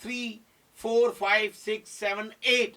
3, 4, 5, 6, 7, 8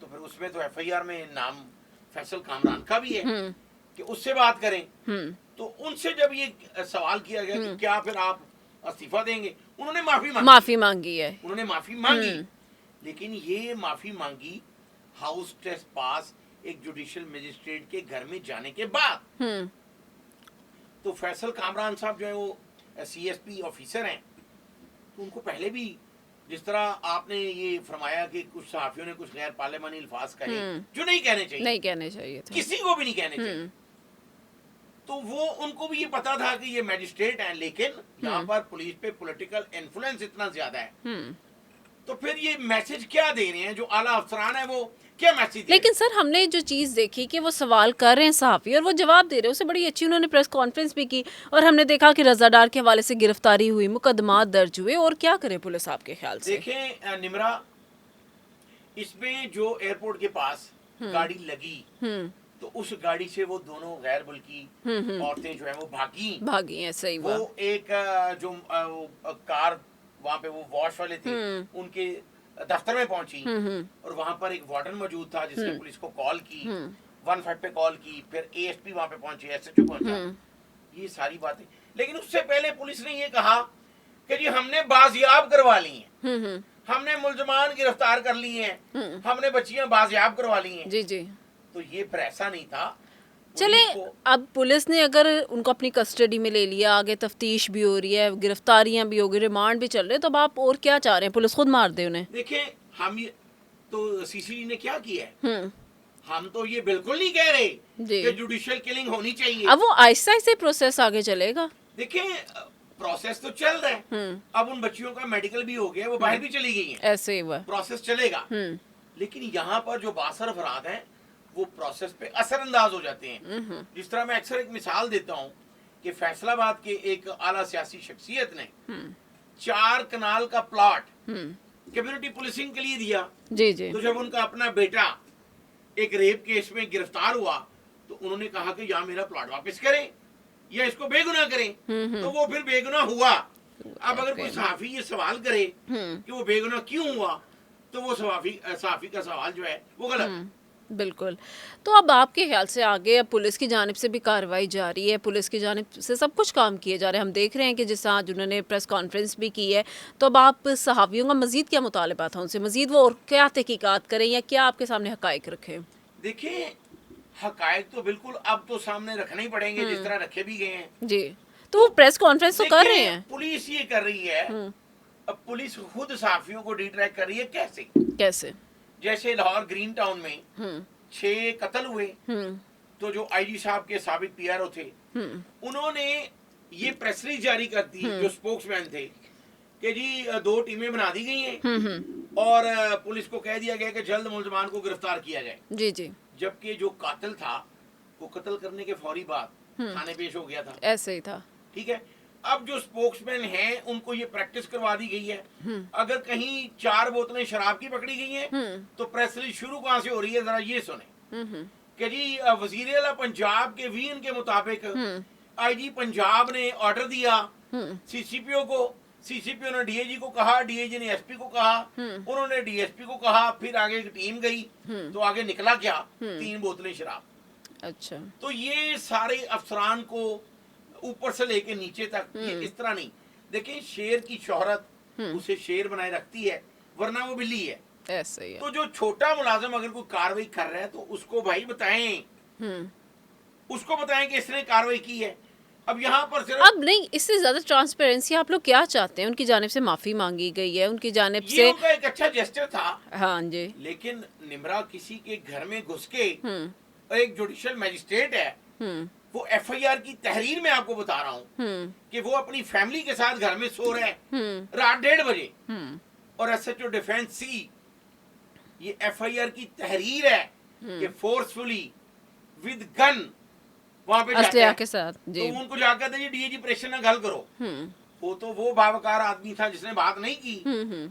تو پھر اس میں تو ایف آئی آر میں نام فیصل کامران کا بھی ہے کہ اس سے بات کریں. تو ان سے جب یہ سوال کیا گیا کہ کیا پھر آپ استعفیٰ دیں گے, انہوں نے معافی مانگی ہے, انہوں نے معافی مانگی, لیکن یہ معافی مانگی ہاؤس ٹیسٹ پاس ایک جوڈیشل مجسٹریٹ کے گھر میں جانے کے بعد. تو فیصل کامران صاحب جو ہے وہ سی ایس پی آفیسر ہیں, تو ان کو پہلے بھی جس طرح آپ نے یہ فرمایا کہ کچھ صحافیوں نے کچھ غیر پارلیمانی الفاظ کہے جو نہیں کہنے چاہیے تھے, کسی کو بھی نہیں کہنے چاہیے, تو وہ ان کو بھی یہ پتا تھا کہ یہ میجسٹریٹ ہیں, لیکن یہاں پر پولیس پہ پولیٹیکل انفلوئنس اتنا زیادہ ہے, تو پھر یہ میسج کیا دے رہے ہیں جو اعلیٰ افسران ہیں, وہ کیا میسج دے رہے ہیں؟ لیکن سر ہم نے جو چیز دیکھی کہ وہ سوال کر رہے ہیں صحافی اور وہ جواب دے رہے ہیں, اسے بڑی اچھی انہوں نے پریس کانفرنس بھی کی, اور ہم نے دیکھا کہ رضا ڈار کے حوالے سے گرفتاری ہوئی, مقدمات درج ہوئے, اور کیا کرے پولیس آپ کے خیال سے؟ دیکھیں نمرا, اس میں جو ایئرپورٹ کے پاس گاڑی لگی تو اس گاڑی سے وہ دونوں غیر ملکی عورتیں جو ہیں وہ بھاگی ہیں. صحیح, وہ ایک جو کار وہاں پہ وہ واش والے تھے ان کے دفتر میں پہنچی, اور وہاں پر ایک وارڈن موجود تھا جس نے پولیس کو کال کی, 15 پہ کال کی, پھر اے ایس پی وہاں پہ پہنچے, ایس ایچ او پہنچا, یہ ساری باتیں. لیکن اس سے پہلے پولیس نے یہ کہا کہ جی ہم نے بازیاب کروا لی ہیں, ہم نے ملزمان گرفتار کر لی ہیں, ہم نے بچیاں بازیاب کروا لی ہیں. جی تو یہ پھر ایسا نہیں تھا. چلے اب پولیس نے اگر ان کو اپنی کسٹڈی میں لے لیا, آگے تفتیش بھی ہو رہی ہے, گرفتاریاں بھی ہو گئی, ریمانڈ بھی چل رہے, تو اب آپ اور کیا چاہ رہے ہیں؟ پولیس خود مار دے انہیں. دیکھیں ہم تو سی سی ڈی نے کیا کیا ہے, ہم تو یہ بالکل نہیں کہہ رہے کہ جوڈیشل کلنگ ہونی چاہیے. اب وہ آہستہ آہستہ پروسیس آگے چلے گا. دیکھیں پروسیس تو چل رہا ہے, اب ان بچیوں کا میڈیکل بھی ہو گیا, وہ باہر بھی چلی گئی ہیں, ایسے ہی ہوا, پروسیس چلے گا. لیکن یہاں پر جو بااثر افراد ہیں وہ پروسیس پہ اثر انداز ہو جاتے ہیں. جس طرح میں اکثر ایک مثال دیتا ہوں کہ فیصل آباد کے ایک اعلیٰ سیاسی شخصیت نے 4 کنال کا پلاٹ کمیونٹی پولیسنگ کے لیے دیا. تو جب ان کا اپنا بیٹا ایک ریپ کیس میں گرفتار ہوا تو انہوں نے کہا کہ یا میرا پلاٹ واپس کریں یا اس کو بے گناہ کریں, تو وہ پھر بے گناہ ہوا. اب اگر کوئی صحافی یہ سوال کرے کہ وہ بے گناہ کیوں ہوا, تو وہ صحافی کا سوال جو ہے وہ غلط. بالکل. تو اب آپ کے خیال سے آگے اب پولیس کی جانب سے بھی کارروائی جاری ہے, پولیس کی جانب سے سب کچھ کام کیے جا رہے ہیں, ہم دیکھ رہے ہیں کہ جس طرح انہوں نے پریس کانفرنس بھی کی ہے, تو اب آپ صحافیوں کا مزید کیا مطالبہ تھا ان سے, مزید وہ اور کیا تحقیقات کریں یا کیا آپ کے سامنے حقائق رکھیں؟ دیکھیں حقائق تو بالکل اب تو سامنے رکھنے ہی پڑیں گے جس طرح رکھے بھی گئے ہیں. جی, تو وہ پریس کانفرنس تو کر رہے ہیں. پولیس یہ کر رہی ہے, اب پولیس خود صحافیوں کو ڈی ٹریک کر رہی ہے. کیسے؟ جیسے لاہور گرین ٹاؤن میں 6 قتل ہوئے, تو جو آئی جی صاحب کے سابق پی آر او تھے انہوں نے یہ پریس ریلیز جاری کر دی, جو سپوکس مین تھے, کہ جی 2 ٹیمیں بنا دی گئی ہیں اور پولیس کو کہہ دیا گیا کہ جلد ملزمان کو گرفتار کیا جائے. جی. جبکہ جو قاتل تھا وہ قتل کرنے کے فوری بعد تھانے پیش ہو گیا تھا. ایسے ہی تھا. ٹھیک ہے, اب جو سپوکس مین ہیں ان کو یہ پریکٹس کروا دی گئی ہے, اگر کہیں 4 بوتلیں شراب کی پکڑی گئی ہیں تو پریس ریلیز شروع کہاں سے ہو رہی ہے, ذرا یہ سنیں کہ جی وزیر اعلیٰ پنجاب کے وین کے مطابق آئی جی پنجاب نے آرڈر دیا سی سی پی او کو, سی سی پی او نے ڈی اے جی کو کہا, ڈی اے جی نے ایس پی کو کہا, انہوں نے ڈی ایس پی کو کہا, پھر آگے ایک ٹیم گئی, تو آگے نکلا کیا 3 بوتلیں شراب. اچھا, تو یہ سارے افسران کو اوپر سے لے کے نیچے تک یہ اس طرح نہیں. دیکھیں شیر کی شہرت اسے شیر بنائے رکھتی ہے, ورنہ وہ بلی ہے. ایسا ہی ہے. تو جو چھوٹا ملازم اگر کوئی کاروائی کر رہا ہے تو اس کو بھائی بتائیں, اس کو بتائیں کہ اس نے کاروائی کی ہے. اب یہاں پر صرف اب نہیں, اس سے زیادہ ٹرانسپیرنسی آپ لوگ کیا چاہتے ہیں؟ ان کی جانب سے معافی مانگی گئی ہے, ان کی جانب سے یہ ان کا ایک اچھا جیسچر تھا. ہاں جی. لیکن نمرا کسی کے گھر میں گھس کے, ایک جوڈیشل میجسٹریٹ ہے, وہ ایف آئی آر کی تحریر میں آپ کو بتا رہا ہوں کہ وہ اپنی فیملی کے ساتھ گھر میں سو رہے ہیں رات 1:30 بجے, اور ایس ایچ او ڈیفینس سی یہ ایف آئی آر کی تحریر ہے کہ فورسفلی ود گن وہاں پہ اسلحہ کے ساتھ, تو ان کو جا کر G D A G pressure نہ گل کرو. وہ تو وہ باوقار آدمی تھا جس نے بات نہیں کی,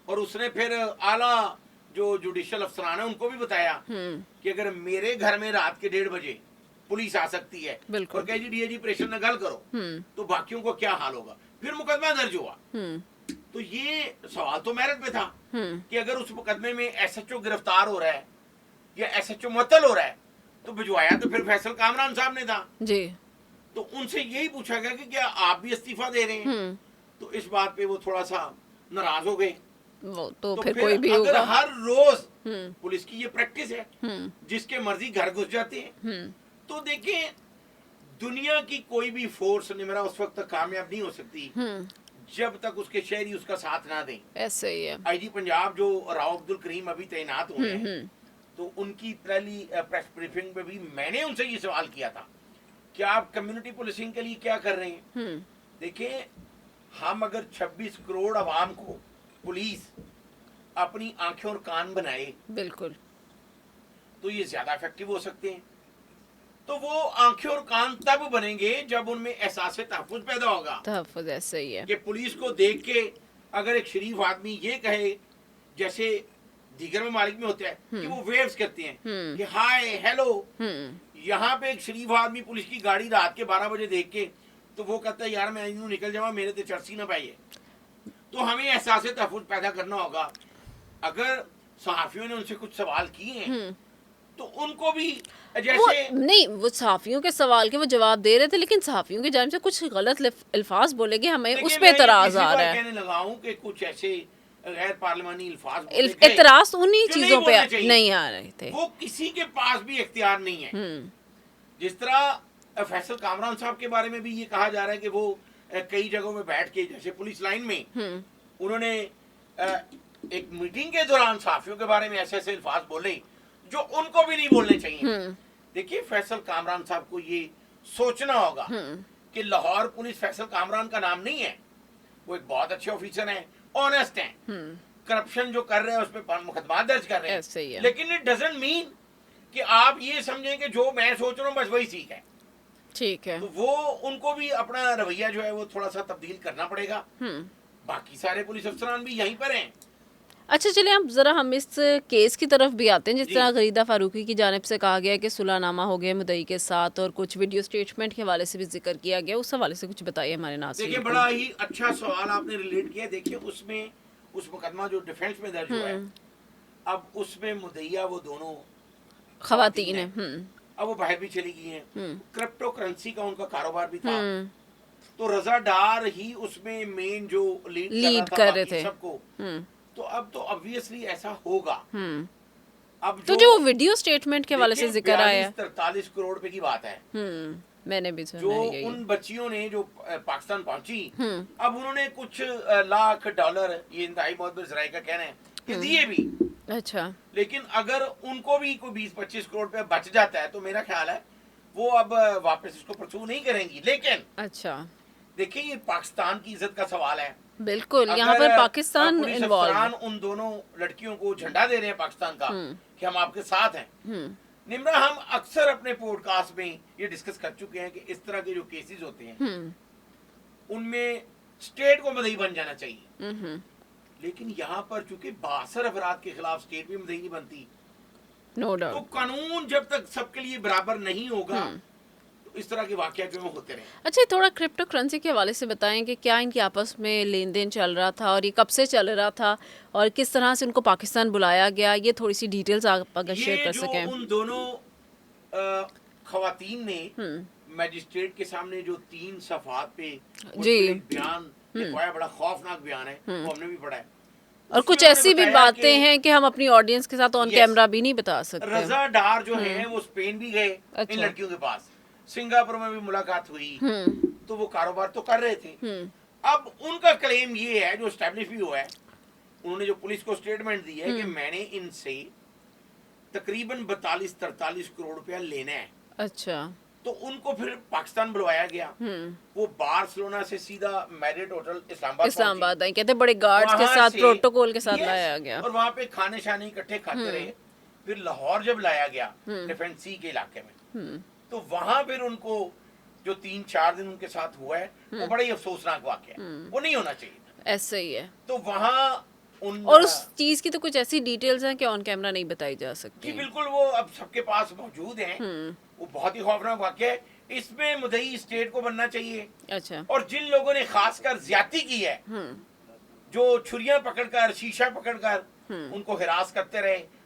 اور اس نے پھر اعلیٰ جو جوڈیشل افسران ہیں ان کو بھی بتایا کہ اگر میرے گھر میں رات کے 1:30 بجے پولیس آ سکتی ہے اور کہ G D A G pressure نہ گل کرو, تو باقیوں کو کیا حال ہوگا. پھر مقدمہ درج ہوا. تو یہ سوال تو میرٹ پہ تھا کہ اگر اس مقدمے میں ایس ایچ او گرفتار ہو رہا ہے یا ایس ایچ او معطل ہو رہا ہے تو بھجوایا تو پھر فیصل کامران صاحب نے تھا جی. تو ان سے یہی پوچھا گیا کہ کیا آپ بھی استعفیٰ دے رہے ہیں. تو اس بات پہ وہ تھوڑا سا ناراض ہو گئے. وہ تو پھر کوئی بھی اگر ہوگا. ہر روز پولیس کی یہ پریکٹس ہے جس کے مرضی گھر گھس جاتے ہیں تو دیکھیں دنیا کی کوئی بھی فورس نمرا اس وقت تک کامیاب نہیں ہو سکتی جب تک اس کے شہری اس کا ساتھ نہ دیں. ایسے ہی ہے. آئی جی پنجاب جو راؤ عبد الکریم ابھی تعینات ہوئے ہیں تو ان کی پہلی پریس بریفنگ پہ بھی میں نے ان سے یہ سوال کیا تھا کہ آپ کمیونٹی پولیسنگ کے لیے کیا کر رہے ہیں. دیکھیں ہم اگر 26 کروڑ عوام کو پولیس اپنی آنکھیں اور کان بنائے بالکل تو یہ زیادہ افیکٹو ہو سکتے ہیں. تو وہ آنکھیں اور کان تب بنیں گے جب ان میں احساس تحفظ پیدا ہوگا. تحفظ ایسے ہی ہے کہ پولیس کو دیکھ کے اگر ایک شریف آدمی یہ کہے جیسے دیگر ممالک میں ہوتا ہے کہ وہ ویوز کرتے ہیں کہ ہائے ہیلو, یہاں پہ ایک شریف آدمی پولیس کی گاڑی رات کے 12 بجے دیکھ کے تو وہ کہتا ہے یار میں یوں نکل جاؤں میرے تے چرسی نہ پائیے. تو ہمیں احساس تحفظ پیدا کرنا ہوگا. اگر صحافیوں نے ان سے کچھ سوال کیے ہیں تو ان کو بھی جیسے نہیں وہ صحافیوں کے سوال کے وہ جواب دے رہے تھے لیکن صحافیوں کی جانب سے کچھ غلط الفاظ بولے گئے ہمیں اس پہ اعتراض آ رہا ہے. کہنے لگا ہوں کہ کچھ ایسے غیر پارلیمانی الفاظ اعتراض انہی چیزوں پہ نہیں آ رہے تھے. وہ کسی کے پاس بھی اختیار نہیں ہے. جس طرح فیصل کامران صاحب کے بارے میں بھی یہ کہا جا رہا ہے کہ وہ کئی جگہوں میں بیٹھ کے جیسے پولیس لائن میں انہوں نے ایک میٹنگ کے دوران صحافیوں کے بارے میں ایسے ایسے الفاظ بولے جو ان کو بھی نہیں بولنے چاہیے. دیکھیے فیصل کامران صاحب کو یہ سوچنا ہوگا کہ لاہور پولیس فیصل کامران کا نام نہیں ہے. وہ ایک بہت اچھے آفیسر ہیں, آنےسٹ ہیں, کرپشن جو کر رہے ہیں اس پہ مقدمات درج کر رہے ہیں, لیکن اٹ ڈزنٹ مین کہ آپ یہ سمجھیں کہ جو میں سوچ رہا ہوں بس وہی ٹھیک ہے. ٹھیک ہے. تو وہ ان کو بھی اپنا رویہ جو ہے وہ تھوڑا سا تبدیل کرنا پڑے گا. باقی سارے پولیس افسران بھی یہیں پر ہیں. اچھا چلیں اب ذرا ہم اس کیس کی طرف بھی آتے ہیں. جس طرح غریدہ فاروقی کی جانب سے کہا گیا کہ صلح نامہ ہو گیا مدعی کے ساتھ اور کچھ ویڈیو اسٹیٹمنٹ کے حوالے سے بھی ذکر کیا گیا, اس حوالے سے کچھ بتائیے ہمارے ناظرین. دیکھیں بڑا ہی اچھا سوال آپ نے ریلیٹ کیا. دیکھیں اس میں اس مقدمہ جو ڈیفینس میں درج ہوا ہے اب اس میں مدعیہ وہ دونوں خواتین ہیں. اب وہ باہر بھی چلی گئی ہیں. کرپٹو کرنسی کا ان کا کاروبار بھی تھا تو رضا ڈار ہی اس میں مین جو لیڈ کر رہے تھے سب کو. تو اب تو obviously ایسا ہوگا. اب تو جو ویڈیو سٹیٹمنٹ کے حوالے سے ذکر آیا 43 کروڑ روپے کی بات ہے. میں نے بھی سنا جو ان بچیوں نے جو پاکستان پہنچی اب انہوں نے کچھ لاکھ ڈالر, یہ انتہائی معتبر ذرائع کا کہنا ہے کہ دیے بھی. اچھا لیکن اگر ان کو بھی کوئی 20-25 کروڑ روپے بچ جاتا ہے تو میرا خیال ہے وہ اب واپس اس کو پرسو نہیں کریں گی. لیکن اچھا دیکھیں یہ پاکستان کی عزت کا سوال ہے. بالکل یہاں پر پاکستان انوالو. ان دونوں لڑکیوں کو جھنڈا دے رہے ہیں پاکستان کا کہ ہم آپ کے ساتھ ہیں. نمرا ہم اکثر اپنے پوڈ کاسٹ میں یہ ڈسکس کر چکے ہیں کہ اس طرح کے جو کیسز ہوتے ہیں ان میں اسٹیٹ کو مدعی بن جانا چاہیے. لیکن یہاں پر چونکہ 62 افراد کے خلاف اسٹیٹ بھی مدعی نہیں بنتی تو قانون جب تک سب کے لیے برابر نہیں ہوگا اس طرح کے واقعات جو ہوتے رہے. اچھا تھوڑا کرپٹو کرنسی کے حوالے سے بتائیں کہ کیا ان کی آپس میں لین دین چل رہا تھا اور یہ کب سے چل رہا تھا اور کس طرح سے ان کو پاکستان بلایا گیا, یہ تھوڑی سی ڈیٹیلز آپ اگر شیئر کر سکیں. ان دونوں خواتین نے میجسٹریٹ کے سامنے جو 3 صفحات پہ بیان لکھوایا, بڑا خوفناک بیان ہے, وہ ہم نے بھی پڑھا ہے. اور کچھ ایسی بھی باتیں ہیں کہ ہم اپنی آڈینس کے ساتھ آن کیمرہ بھی نہیں بتا سکتے. رضا ڈار جو ہیں وہ اسپین بھی گئے ان لڑکیوں کے پاس, سنگاپور میں بھی ملاقات ہوئی تو وہ کاروبار تو کر رہے تھے. اب ان کا کلیم یہ ہے جو اسٹیبلش بھی ہوا ہے, انہوں نے جو پولیس کو اسٹیٹمنٹ دی ہے کہ میں نے ان سے تقریباً 42-43 کروڑ روپیہ لینا ہے. اچھا تو ان کو پھر پاکستان بلوایا گیا. وہ بارسلونا سے سیدھا میرٹ ہوٹل اسلام آباد آئے, کہتے بڑے گارڈز کے ساتھ پروٹوکول کے ساتھ لایا گیا اور وہاں پہ کھانے شانے اکٹھے کھاتے رہے. پھر لاہور جب لایا گیا ڈیفینس سی کے علاقے میں تو وہاں پھر ان کو جو 3-4 دن ان کے ساتھ ہوا ہے وہ بڑا ہی افسوسناک واقعہ ہے, وہ نہیں ہونا چاہیے. ایسا ہی ہے. تو وہاں اور اس چیز کی تو کچھ ایسی ڈیٹیلز ہیں کہ آن کیمرہ نہیں بتائی جا سکتی. جی بالکل, وہ اب سب کے پاس موجود ہیں. وہ بہت ہی خوفناک واقعہ ہے. اس میں مدعی اسٹیٹ کو بننا چاہیے. اچھا اور جن لوگوں نے خاص کر زیادتی کی ہے جو چھریاں پکڑ کر شیشہ پکڑ کر ان کو ہراس کرتے رہے,